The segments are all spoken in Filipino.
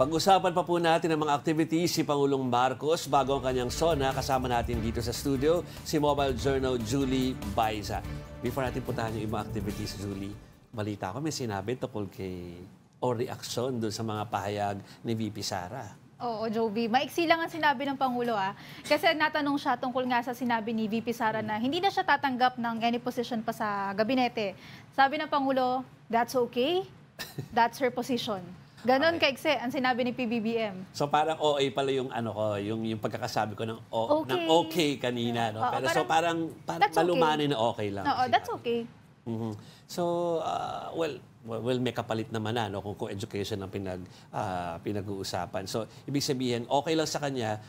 Pag-usapan pa po natin ang mga activities si Pangulong Marcos bago ang kanyang SONA. Kasama natin dito sa studio si Mobile Journal Julie Baiza. Before natin puntahan yung ibang activities, Julie, balita ko may sinabi tungkol kay o reaksyon doon sa mga pahayag ni VP Sara. Oo, Joby. Maiksi lang ang sinabi ng Pangulo Kasi natanong siya tungkol nga sa sinabi ni VP Sara na hindi na siya tatanggap ng any position pa sa gabinete. Sabi ng Pangulo, that's okay. That's her position. Ganon Okay. kaiksi ang sinabi ni PBBM. So parang OA pala yung ano ko, yung pagkakasabi ko ng ng okay kanina, no? Oo, Pero so parang that's malumanay na okay lang. Oo, that's okay. Mhm. So, well, may kapalit naman na, no, kung education ang pinag-uusapan. So, ibig sabihin, okay lang sa kanya,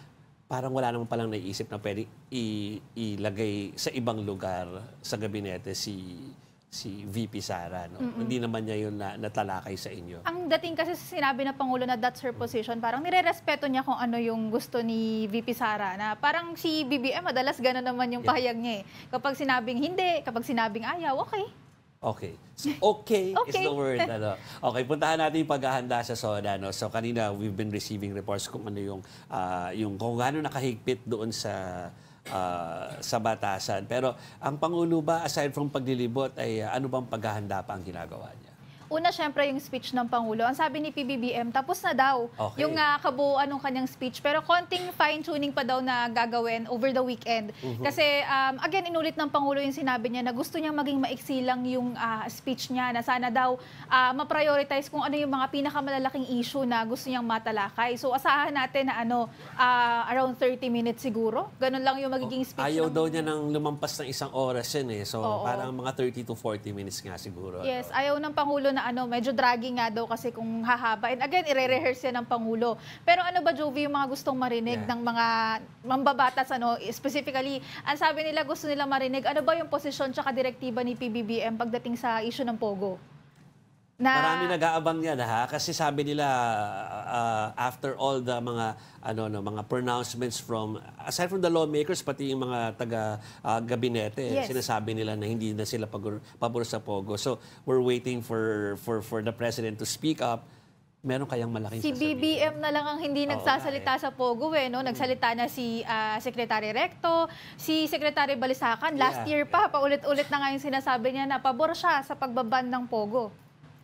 parang wala naman palang naiisip na pwede ilagay sa ibang lugar sa gabinete si VP Sara. No? Hindi naman niya yun natalakay sa inyo. Ang dating kasi sa sinabi ng Pangulo na that's her position, parang nire-respeto niya kung ano yung gusto ni VP Sara. Na parang si BBM, madalas gano'n naman yung pahayag niya eh. Kapag sinabing hindi, kapag sinabing ayaw, okay. Okay. So, okay is the word. Ano. Okay, puntahan natin yung paghahanda sa SONA. No? So kanina, we've been receiving reports kung ano yung kung gaano nakahigpit doon sa batasan. Pero ang Pangulo ba, aside from paglilibot, ay ano bang paghahanda pa ang ginagawa niya? Una, syempre, yung speech ng Pangulo. Ang sabi ni PBBM, tapos na daw yung kabuuan ng kanyang speech. Pero konting fine-tuning pa daw na gagawin over the weekend. Kasi, again, inulit ng Pangulo yung sinabi niya na gusto niyang maging maiksi lang yung speech niya na sana daw ma-prioritize kung ano yung mga pinakamalalaking issue na gusto niyang matalakay. So, asahan natin na around 30 minutes siguro. Ganun lang yung magiging speech. Ayaw daw niya nang lumampas ng isang oras yun eh. So, parang mga 30 to 40 minutes nga siguro. Yes, ayaw ng Pangulo na medyo dragging nga daw kasi kung hahaba. And again, ire-rehearse yan ng Pangulo. Pero ano ba, Jovi, yung mga gustong marinig ng mga mambabatas, specifically, ang sabi nila gusto nila marinig, ano ba yung posisyon tsaka direktiba ni PBBM pagdating sa issue ng Pogo? Marami nag-aabang yan kasi sabi nila after all the mga mga pronouncements from aside from the lawmakers pati yung mga taga gabinete sinasabi nila na hindi na sila pabor sa Pogo. So we're waiting for the president to speak up. Meron kayang malaking si BBM na lang ang hindi nagsasalita sa Pogo no? Nagsalita na si Secretary Recto, si Secretary Balisacan last year pa paulit-ulit na nga yung sinasabi niya na pabor siya sa pagbaban ng Pogo.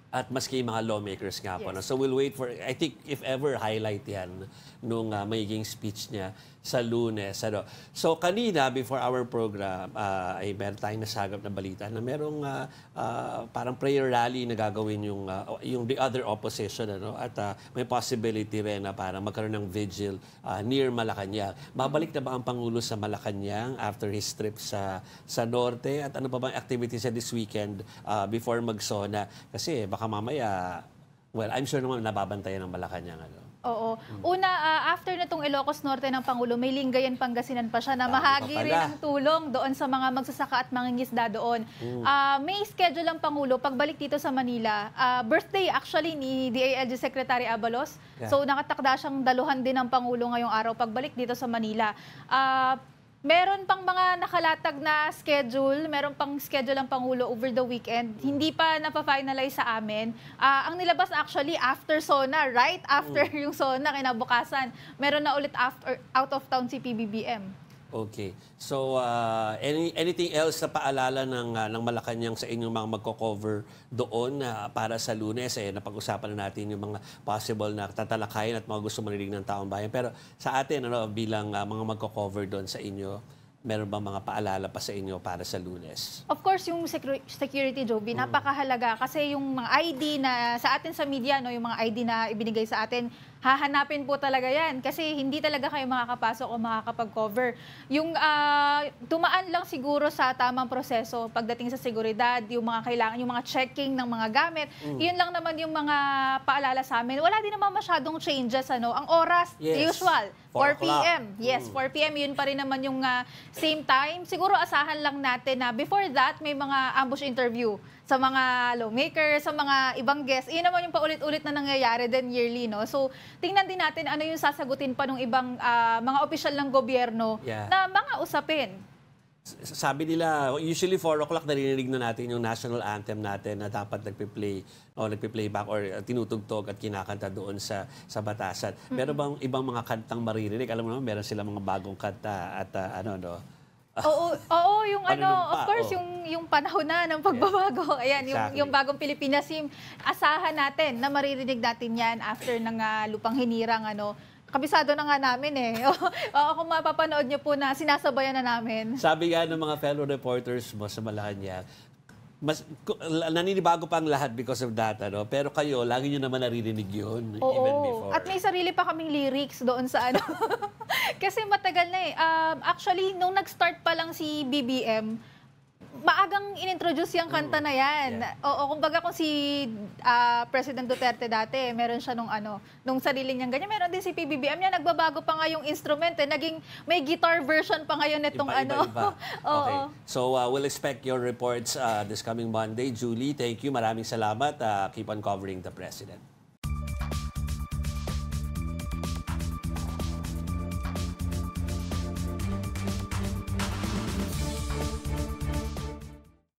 At maski mga lawmakers nga po. No? So we'll wait for, I think if ever highlight yan nung magiging speech niya sa Lunes. So kanina, before our program, ay meron tayong nasagap na balita na merong parang prayer rally na gagawin yung the other opposition. At may possibility rin na parang magkaroon ng vigil near Malacanang. Babalik na ba ang Pangulo sa Malacanang after his trip sa Norte? At ano pa bang activities sa this weekend before mag-SONA? Kasi baka mamaya, well, I'm sure naman nababantayan ng Malacanang. Oo. Una, after nitong Ilocos Norte ng Pangulo, may Lingayen, Pangasinan pa siya na mahagi rin ng tulong doon sa mga magsasaka at mangingisda doon. May schedule ang Pangulo pagbalik dito sa Manila. Birthday actually ni DILG Secretary Abalos. So nakatakda siyang daluhan din ng Pangulo ngayong araw pagbalik dito sa Manila. Meron pang mga nakalatag na schedule, meron pang schedule ang Pangulo over the weekend. Hindi pa napa-finalize sa amin. Ang nilabas actually after SONA, right after yung SONA kinabukasan, meron na ulit out of town si PBBM. Okay. So, anything else na paalala ng Malacanang sa inyong mga magko-cover doon para sa Lunes? Napag-usapan na natin yung mga possible na tatalakayin at mga gusto marinig ng taong bayan. Pero sa atin, bilang mga magko-cover doon sa inyo, meron bang mga paalala pa sa inyo para sa Lunes? Of course, yung security, Joby, napakahalaga. Kasi yung mga ID na sa atin sa media, yung mga ID na ibinigay sa atin, hahanapin po talaga yan. Kasi hindi talaga kayo makakapasok o makakapag-cover. Yung tumaan lang siguro sa tamang proseso pagdating sa seguridad, yung mga kailangan, yung mga checking ng mga gamit, yun lang naman yung mga paalala sa amin. Wala din naman masyadong changes. Ang oras, usual, 4 p.m. Yes, 4 p.m. Yun pa rin naman yung same time. Siguro asahan lang natin na before that, may mga ambush interview sa mga lawmakers, sa mga ibang guests. Iyon naman yung paulit-ulit na nangyayari din yearly. So, tingnan din natin ano yung sasagutin pa ng ibang mga opisyal ng gobyerno na mga usapin. Sabi nila, usually 4 o'clock naririnig na natin yung national anthem natin na dapat nagpe-play o nagpe-playback or tinutugtog at kinakanta doon sa batasan. Meron bang ibang mga kantang maririnig? Alam mo naman, meron silang mga bagong kanta at Oo, yung Panunumpa, of course, yung panahon na ng pagbabago. Ayan, Exactly. yung bagong Pilipinas Hymn, asahan natin na maririnig natin yan after ng lupang hinirang, kabisado na nga namin eh. Oo, kung mapapanood niyo po na sinasabayan na namin. Sabi nga ng mga fellow reporters mo sa Malacanang, naninibago pa ang lahat because of that, pero kayo, lagi nyo naman naririnig yun, even before. At may sarili pa kaming lyrics doon sa Kasi matagal na eh. Actually, nung nag-start pa lang si BBM, maagang inintroduce yung kanta na yan. Yeah. Oo, kumbaga kung si President Duterte dati, meron siya nung sarili niyang ganyan. Meron din si PBBM niya, nagbabago pa nga yung instrument eh. May guitar version pa ngayon itong Iba. Oo. Okay. So, we'll expect your reports this coming Monday. Julie, thank you. Maraming salamat. Keep on covering the President.